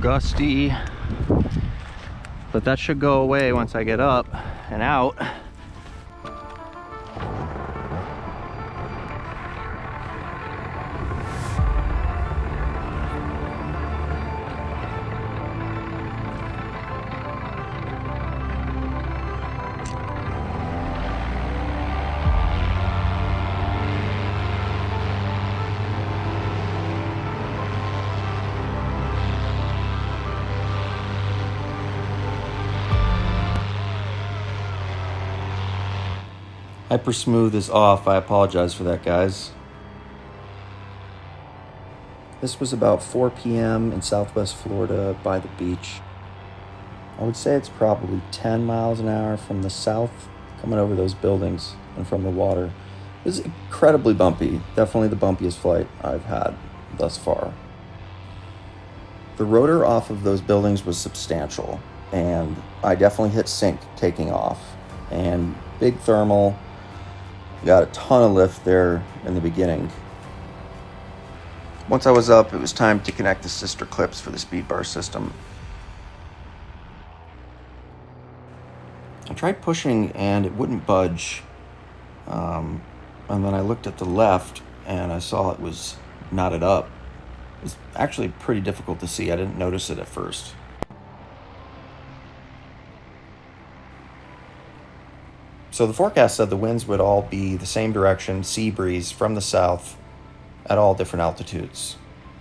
gusty, but that should go away once I get up and out. Hyper smooth is off. I apologize for that, guys. This was about 4 p.m. in Southwest Florida by the beach. I would say it's probably 10 miles an hour from the south coming over those buildings and from the water. It was incredibly bumpy. Definitely the bumpiest flight I've had thus far. The rotor off of those buildings was substantial, and I definitely hit sync taking off. And big thermal. Got a ton of lift there in the beginning. Once I was up, it was time to connect the sister clips for the Speedbar system. I tried pushing and it wouldn't budge. And then I looked at the left and I saw it was knotted up. It was actually pretty difficult to see. I didn't notice it at first. So the forecast said the winds would all be the same direction, sea breeze from the south at all different altitudes.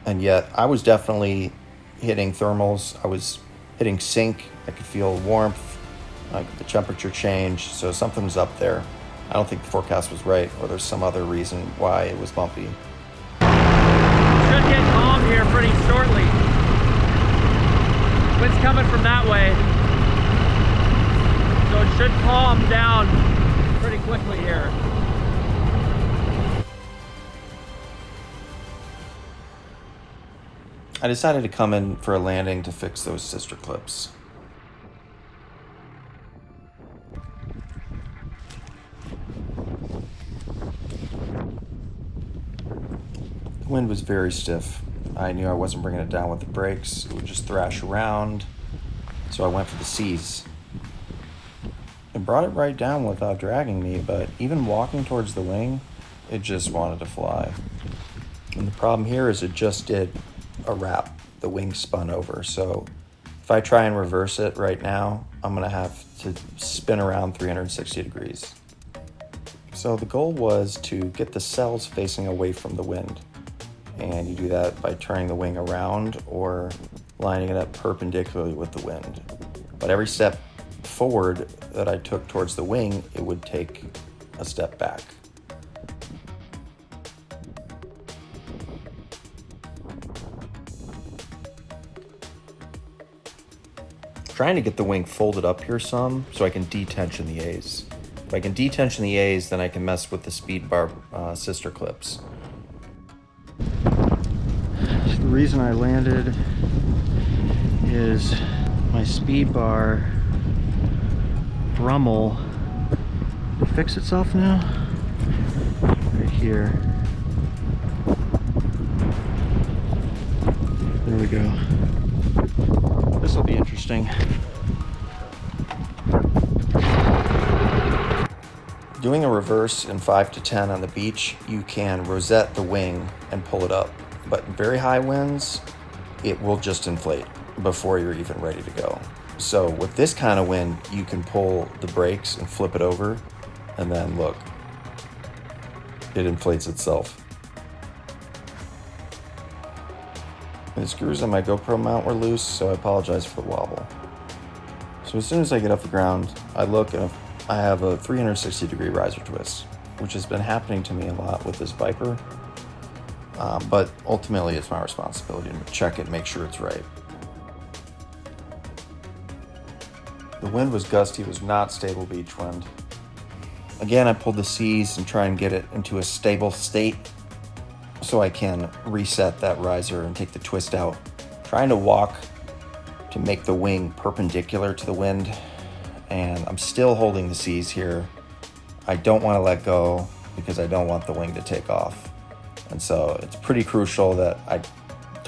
And yet I was definitely hitting thermals. I was hitting sync. I could feel warmth, like the temperature change. So something was up there. I don't think the forecast was right, or there's some other reason why it was bumpy. Should get calm here pretty shortly. Wind's coming from that way. So it should calm down pretty quickly here. I decided to come in for a landing to fix those sister clips. The wind was very stiff. I knew I wasn't bringing it down with the brakes. It would just thrash around. So I went for the seas. It brought it right down without dragging me, but even walking towards the wing, it just wanted to fly. And the problem here is it just did a wrap. The wing spun over. So if I try and reverse it right now, I'm gonna have to spin around 360 degrees. So the goal was to get the cells facing away from the wind. And you do that by turning the wing around or lining it up perpendicularly with the wind. But every step forward that I took towards the wing, it would take a step back. Trying to get the wing folded up here some so I can detension the A's. If I can detension the A's, then I can mess with the Speedbar sister clips. The reason I landed is my Speedbar Brummel to fix itself now. Right here. There we go. This will be interesting. Doing a reverse in 5 to 10 on the beach, you can rosette the wing and pull it up. But in very high winds, it will just inflate before you're even ready to go. So with this kind of wind, you can pull the brakes and flip it over, and then look, it inflates itself. The screws on my GoPro mount were loose, so I apologize for the wobble. So as soon as I get off the ground, I look and I have a 360 degree riser twist, which has been happening to me a lot with this Viper. But ultimately it's my responsibility to check it and make sure it's right. The wind was gusty, it was not stable beach wind. Again, I pulled the C's and try and get it into a stable state so I can reset that riser and take the twist out. Trying to walk to make the wing perpendicular to the wind, and I'm still holding the C's here. I don't want to let go because I don't want the wing to take off. And so it's pretty crucial that I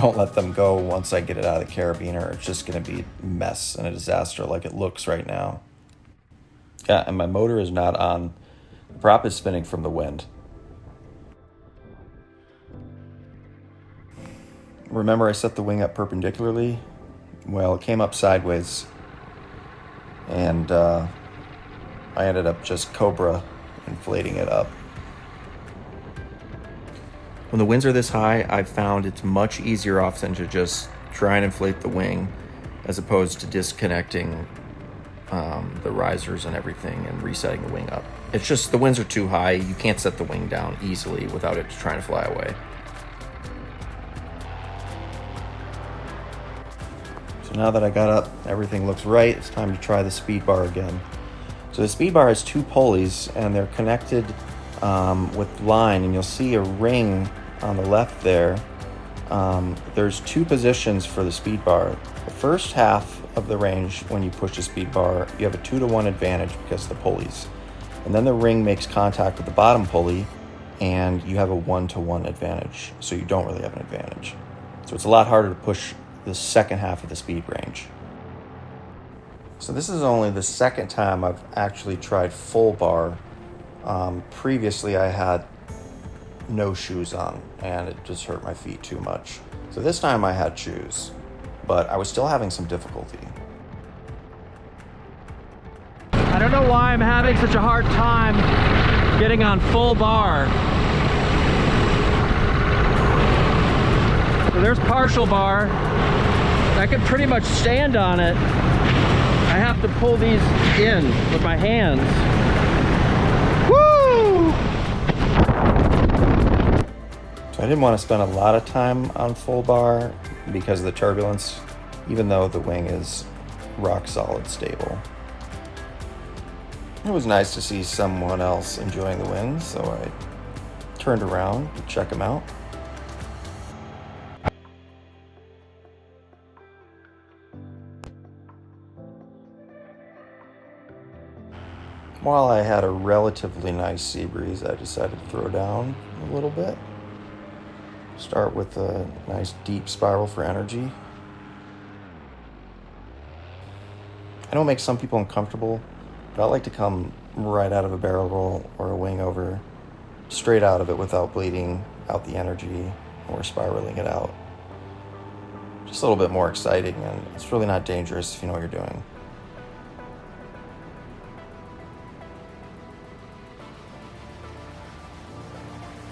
don't let them go once I get it out of the carabiner. It's just going to be a mess and a disaster like it looks right now. Yeah, and my motor is not on. The prop is spinning from the wind. Remember I set the wing up perpendicularly? Well, it came up sideways. And I ended up just Cobra inflating it up. When the winds are this high, I've found it's much easier often to just try and inflate the wing as opposed to disconnecting the risers and everything and resetting the wing up. It's just the winds are too high. You can't set the wing down easily without it trying to fly away. So now that I got up, everything looks right. It's time to try the Speedbar again. So the Speedbar has two pulleys and they're connected with line, and you'll see a ring on the left there. There's two positions for the Speedbar. The first half of the range, when you push the Speedbar, you have a 2-to-1 advantage because of the pulleys. And then the ring makes contact with the bottom pulley and you have a 1-to-1 advantage. So you don't really have an advantage. So it's a lot harder to push the second half of the speed range. So this is only the second time I've actually tried full bar. Previously I had no shoes on and it just hurt my feet too much. So this time I had shoes, but I was still having some difficulty. I don't know why I'm having such a hard time getting on full bar. So there's partial bar. I can pretty much stand on it. I have to pull these in with my hands. Woo! So I didn't want to spend a lot of time on full bar because of the turbulence, even though the wing is rock solid stable. It was nice to see someone else enjoying the wind, so I turned around to check him out. While I had a relatively nice sea breeze, I decided to throw down a little bit. Start with a nice deep spiral for energy. I know it makes some people uncomfortable, but I like to come right out of a barrel roll or a wing over, straight out of it without bleeding out the energy or spiraling it out. Just a little bit more exciting, and it's really not dangerous if you know what you're doing.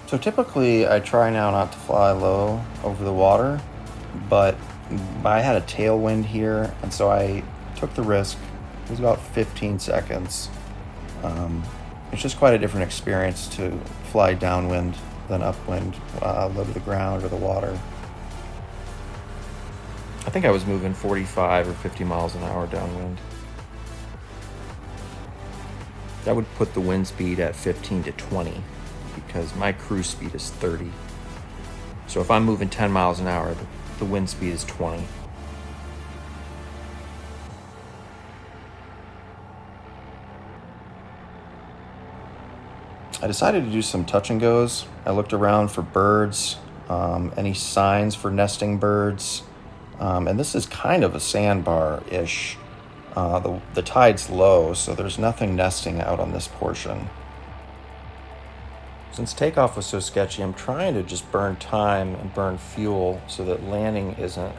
So typically I try now not to fly low over the water, but I had a tailwind here, and so I took the risk. It was about 15 seconds. It's just quite a different experience to fly downwind than upwind, low to the ground or the water. I think I was moving 45 or 50 miles an hour downwind. That would put the wind speed at 15 to 20 because my cruise speed is 30. So if I'm moving 10 miles an hour, the wind speed is 20. I decided to do some touch and goes. I looked around for birds, any signs for nesting birds. And this is kind of a sandbar-ish. The tide's low, so there's nothing nesting out on this portion. Since takeoff was so sketchy, I'm trying to just burn time and burn fuel so that landing isn't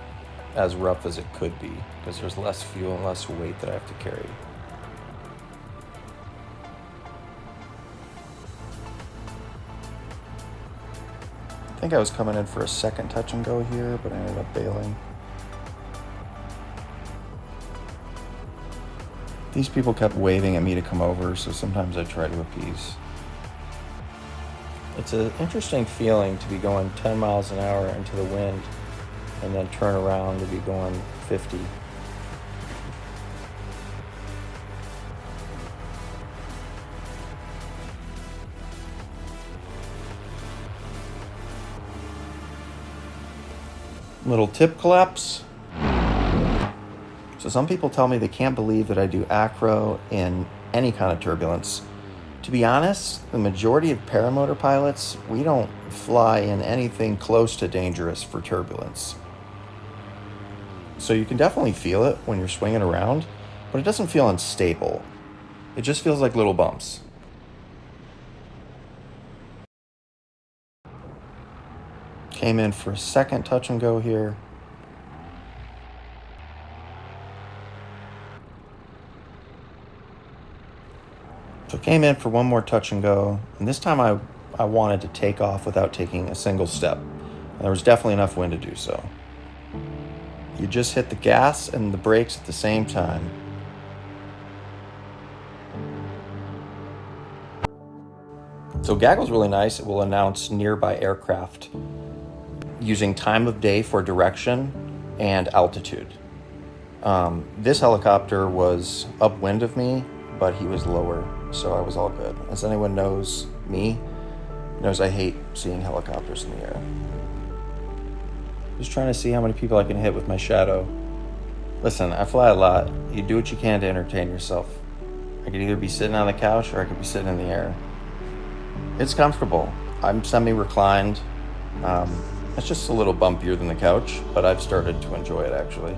as rough as it could be, because there's less fuel and less weight that I have to carry. I think I was coming in for a second touch and go here, but I ended up bailing. These people kept waving at me to come over, so sometimes I try to appease. It's an interesting feeling to be going 10 miles an hour into the wind and then turn around to be going 50. Little tip collapse. So some people tell me they can't believe that I do acro in any kind of turbulence. To be honest, the majority of paramotor pilots, we don't fly in anything close to dangerous for turbulence. So you can definitely feel it when you're swinging around, but it doesn't feel unstable. It just feels like little bumps. Came in for a second touch and go here. So came in for one more touch and go, and this time I wanted to take off without taking a single step. And there was definitely enough wind to do so. You just hit the gas and the brakes at the same time. So Gaggle's really nice. It will announce nearby aircraft using time of day for direction and altitude. This helicopter was upwind of me, but he was lower, so I was all good. As anyone knows me, knows I hate seeing helicopters in the air. Just trying to see how many people I can hit with my shadow. Listen, I fly a lot. You do what you can to entertain yourself. I could either be sitting on the couch or I could be sitting in the air. It's comfortable. I'm semi-reclined. It's just a little bumpier than the couch, but I've started to enjoy it actually.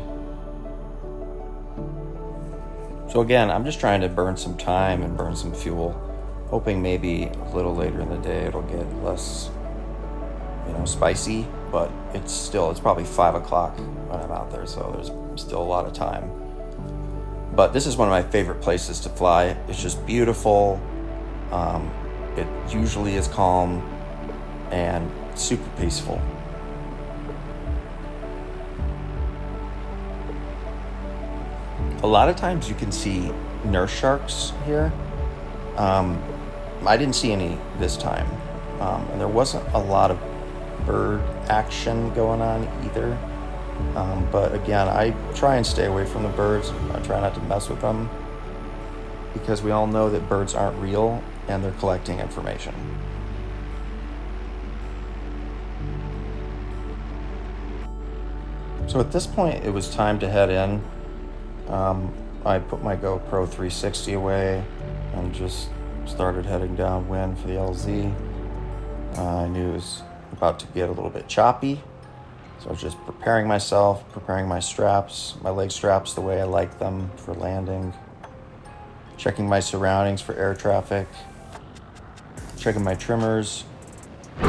So again, I'm just trying to burn some time and burn some fuel, hoping maybe a little later in the day it'll get less, spicy, but it's probably 5 o'clock when I'm out there, so there's still a lot of time. But this is one of my favorite places to fly. It's just beautiful. It usually is calm and super peaceful. A lot of times you can see nurse sharks here. I didn't see any this time. And there wasn't a lot of bird action going on either. But again, I try and stay away from the birds. I try not to mess with them because we all know that birds aren't real and they're collecting information. So at this point, it was time to head in. I put my GoPro 360 away and just started heading downwind for the LZ. I knew it was about to get a little bit choppy, so I was just preparing myself, preparing my straps, my leg straps the way I like them for landing, checking my surroundings for air traffic, checking my trimmers. It's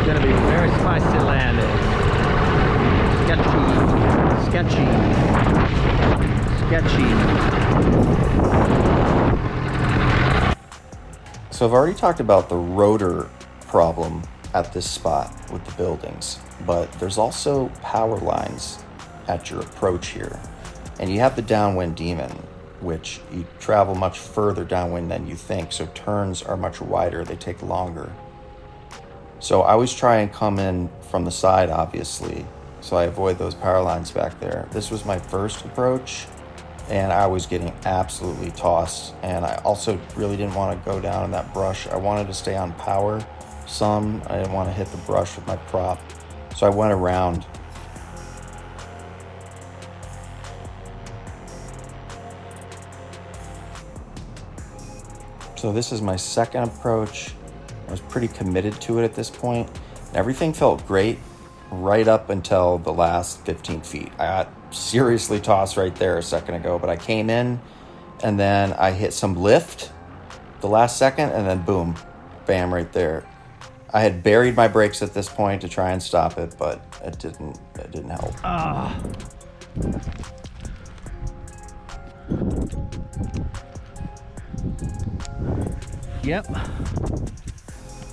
gonna be a very spicy landing. Sketchy. So I've already talked about the rotor problem at this spot with the buildings, but there's also power lines at your approach here. And you have the downwind demon, which you travel much further downwind than you think, so turns are much wider, they take longer. So I always try and come in from the side, obviously, so I avoid those power lines back there. This was my first approach, and I was getting absolutely tossed, and I also really didn't want to go down in that brush. I wanted to stay on power some. I didn't want to hit the brush with my prop, so I went around. So this is my second approach. I was pretty committed to it at this point. Everything felt great right up until the last 15 feet. I got seriously tossed right there a second ago, but I came in and then I hit some lift the last second and then boom, bam, right there. I had buried my brakes at this point to try and stop it, but it didn't help. Yep.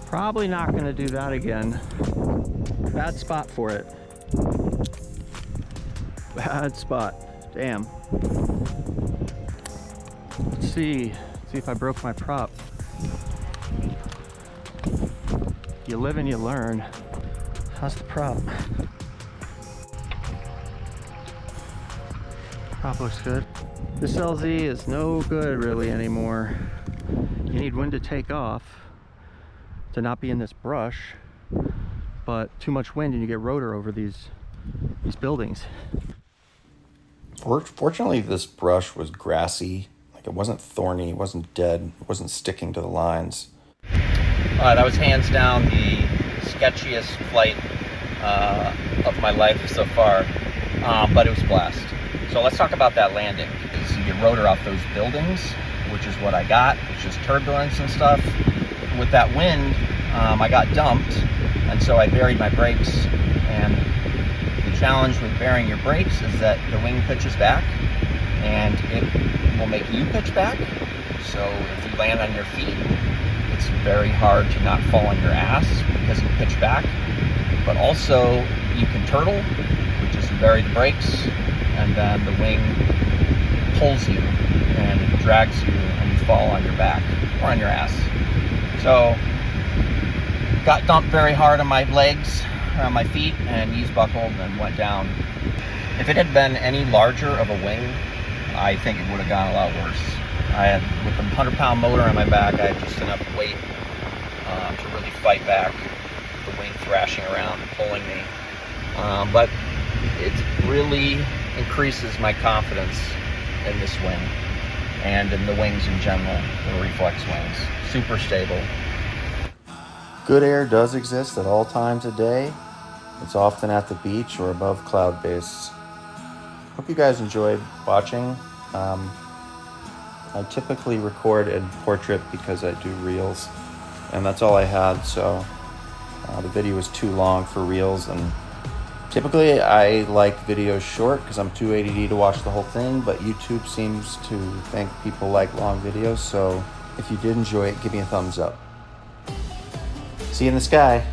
Probably not gonna do that again. Bad spot for it. Bad spot. Damn. Let's see if I broke my prop. You live and you learn. How's the prop? Prop looks good. This LZ is no good really anymore. You need wind to take off to not be in this brush, but too much wind and you get rotor over these buildings. Fortunately, this brush was grassy. Like, it wasn't thorny, it wasn't dead, it wasn't sticking to the lines. That was hands down the sketchiest flight of my life so far, but it was a blast. So let's talk about that landing. So you rotor off those buildings, which is what I got. It's just turbulence and stuff. With that wind, I got dumped, and so I buried my brakes. And the challenge with burying your brakes is that the wing pitches back, and it will make you pitch back. So if you land on your feet, it's very hard to not fall on your ass because you pitch back. But also you can turtle, which is you bury the brakes, and then the wing pulls you and it drags you and you fall on your back or on your ass. So got dumped very hard on my legs, or on my feet, and knees buckled and went down. If it had been any larger of a wing, I think it would have gone a lot worse. I had, with the 100-pound motor on my back, I had just enough weight to really fight back the wing thrashing around and pulling me. But it really increases my confidence in this wing and in the wings in general, the reflex wings. Super stable. Good air does exist at all times of day. It's often at the beach or above cloud base. Hope you guys enjoyed watching. I typically record in portrait because I do reels, and that's all I had, so the video was too long for reels. And typically I like videos short because I'm too ADD to watch the whole thing, but YouTube seems to think people like long videos, so if you did enjoy it, give me a thumbs up. See you in the sky.